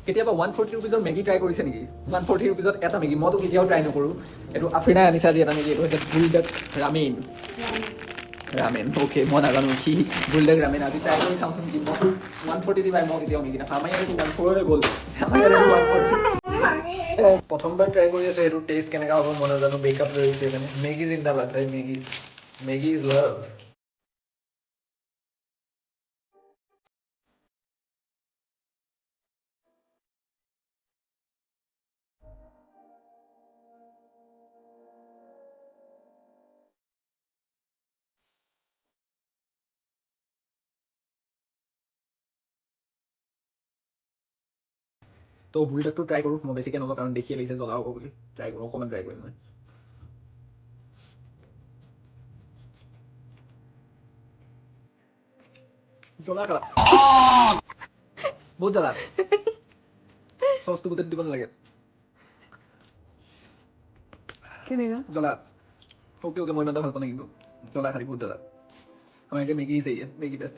কেতিয়াবা 140 ৰুপিজৰ Maggi try কৰিছে নেকি? 140 ৰুপিজত এটা মেগী, মইতো কেতিয়াও ট্ৰাই নকৰোঁ। এইটো আফ্ৰিনাই আনিছা যি এটা মেগী, এইটো হৈছে বুলডক ৰামেন। ৰামেন, অ'কে, মই নাজানো কি বুলডক ৰামেন। আজি ট্ৰাই কৰি চাওঁচোন কি মই 140 দি পাই মই কেতিয়াও মেগী নাখাওঁ। আমাৰ ইয়াতে 140 হৈ গ'ল, আমাৰ ইয়াতে 140। প্ৰথমবাৰ ট্ৰাই কৰি আছে, সেইটো টেষ্ট কেনেকুৱা হ'ব মই নাজানো। বেকআপ লৈ আহিছে সেইকাৰণে। মেগী জিন্দাবাদ ভাই, মেগী, মেগী ইজ লাভ। তো বুলডকটো ট্ৰাই কৰোঁ। মই বেছিকৈ নলওঁ কাৰণ দেখিয়ে লাগিছে জ্বলা হ'ব বুলি। ট্ৰাই কৰোঁ, অকণমান ট্ৰাই কৰিম মই। জ্বলা কালা, বহুত জ্বলা। চচটো গোটেই দিব নালাগে। কেনেকা জ্বলা, অ'কে অ'কে, মই ইমান এটা ভাল পোৱা নাই কিন্তু জ্বলা খালি বহুত জ্বলা। আমাৰ এতিয়া মেগী চাই মেগী বেষ্ট।